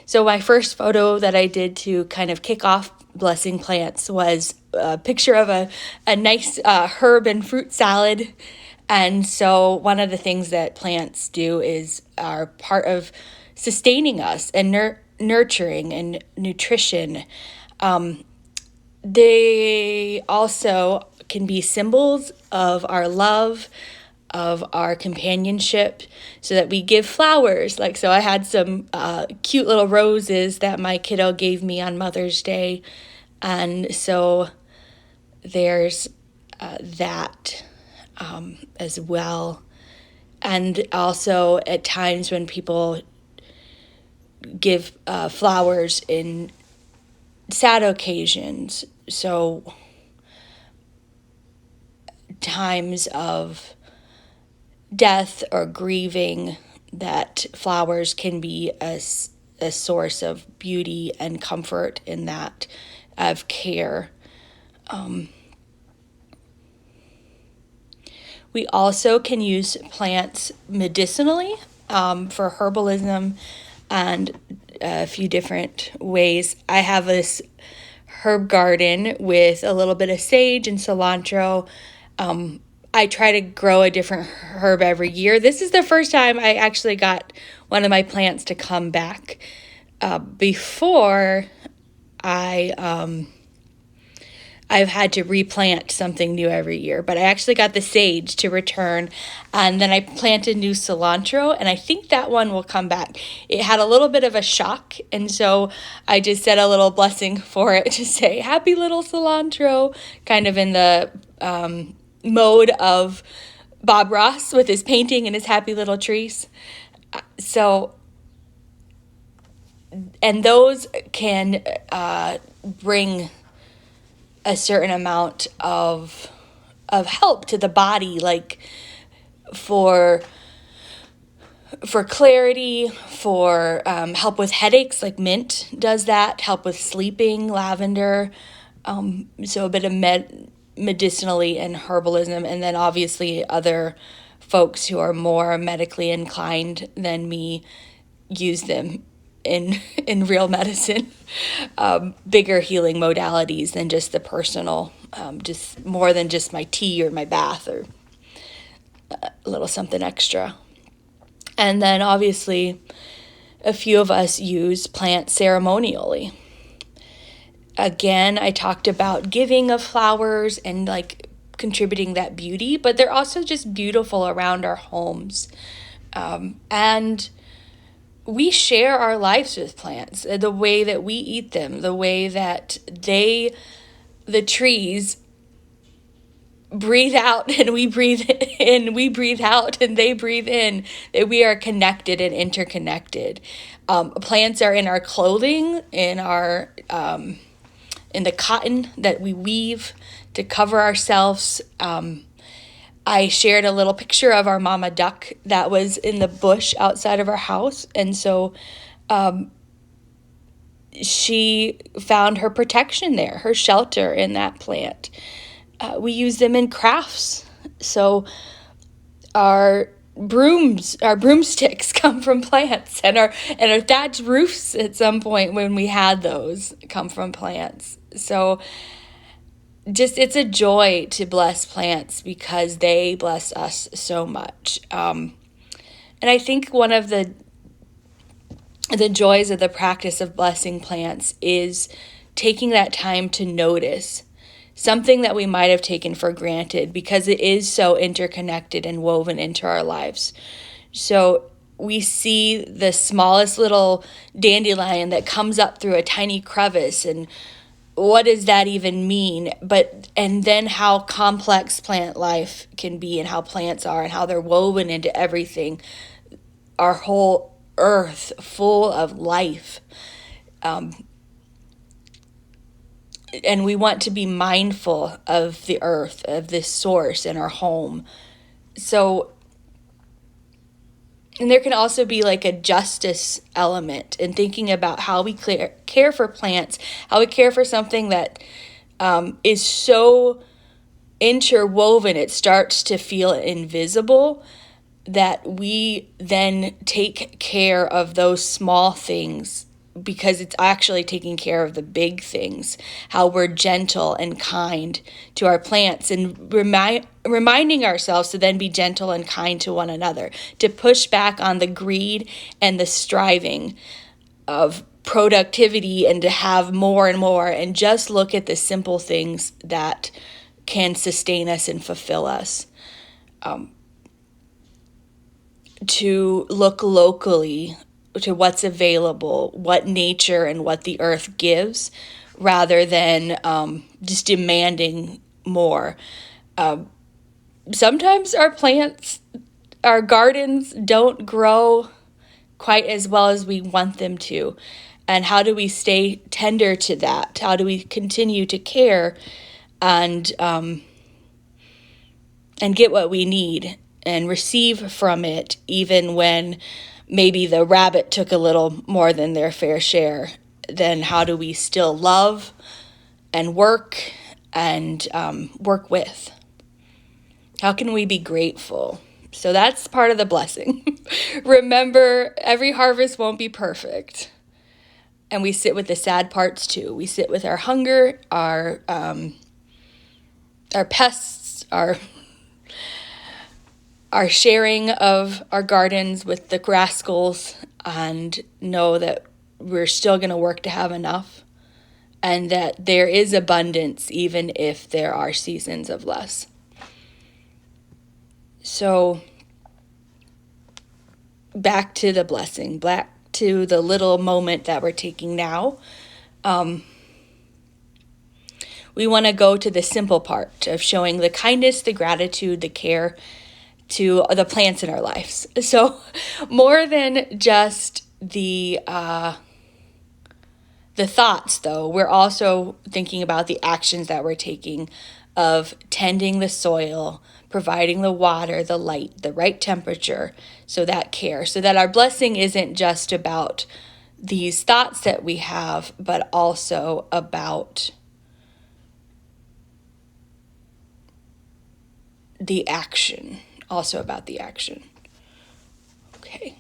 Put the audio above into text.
So my first photo that I did to kind of kick off blessing plants was a picture of a nice herb and fruit salad. And so one of the things that plants do is are part of sustaining us and nurturing and nutrition. They also can be symbols of our love, of our companionship, so that we give flowers. Like, so I had some cute little roses that my kiddo gave me on Mother's Day. And so there's that as well. And also at times when people give flowers in sad occasions, so times of death or grieving, that flowers can be a source of beauty and comfort in that, of care. We also can use plants medicinally for herbalism and a few different ways. I have this herb garden with a little bit of sage and cilantro. I try to grow a different herb every year. This is the first time I actually got one of my plants to come back. Before I've had to replant something new every year, but I actually got the sage to return, and then I planted new cilantro, and I think that one will come back. It had a little bit of a shock, and so I just said a little blessing for it to say, happy little cilantro, kind of in the mode of Bob Ross with his painting and his happy little trees. So, and those can bring a certain amount of help to the body, like for clarity, for help with headaches, like mint does that, help with sleeping, lavender, so a bit of medicinally and herbalism. And then obviously other folks who are more medically inclined than me use them in real medicine, bigger healing modalities than just the personal, just more than just my tea or my bath or a little something extra. And then obviously a few of us use plants ceremonially. Again, I talked about giving of flowers and like contributing that beauty, but they're also just beautiful around our homes. And we share our lives with plants, the way that we eat them, the way that the trees breathe out and we breathe in, we breathe out and they breathe in, that we are connected and interconnected. Plants are in our clothing, in our in the cotton that we weave to cover ourselves. I shared a little picture of our mama duck that was in the bush outside of our house. And so she found her protection there, her shelter in that plant. We use them in crafts. So our broomsticks come from plants, and our thatched roofs at some point when we had those come from plants. So just, it's a joy to bless plants because they bless us so much. And I think one of the joys of the practice of blessing plants is taking that time to notice something that we might have taken for granted, because it is so interconnected and woven into our lives. So we see the smallest little dandelion that comes up through a tiny crevice, and what does that even mean? And then how complex plant life can be, and how plants are, and how they're woven into everything. Our whole earth full of life. And we want to be mindful of the earth, of this source in our home. So, and there can also be like a justice element in thinking about how we care for plants, how we care for something that is so interwoven, it starts to feel invisible, that we then take care of those small things because it's actually taking care of the big things, how we're gentle and kind to our plants, and reminding ourselves to then be gentle and kind to one another, to push back on the greed and the striving of productivity and to have more and more, and just look at the simple things that can sustain us and fulfill us. To look locally to what's available, what nature and what the earth gives, rather than just demanding more. Sometimes our plants, our gardens don't grow quite as well as we want them to. And how do we stay tender to that? How do we continue to care and get what we need and receive from it, even when maybe the rabbit took a little more than their fair share? Then how do we still love and work with? How can we be grateful? So that's part of the blessing. Remember, every harvest won't be perfect. And we sit with the sad parts too. We sit with our hunger, our pests, our sharing of our gardens with the rascals, and know that we're still going to work to have enough, and that there is abundance even if there are seasons of less. So back to the blessing, back to the little moment that we're taking now. We want to go to the simple part of showing the kindness, the gratitude, the care to the plants in our lives. So more than just the thoughts, though, we're also thinking about the actions that we're taking of tending the soil, providing the water, the light, the right temperature, so that care, so that our blessing isn't just about these thoughts that we have, but also about the action. Okay.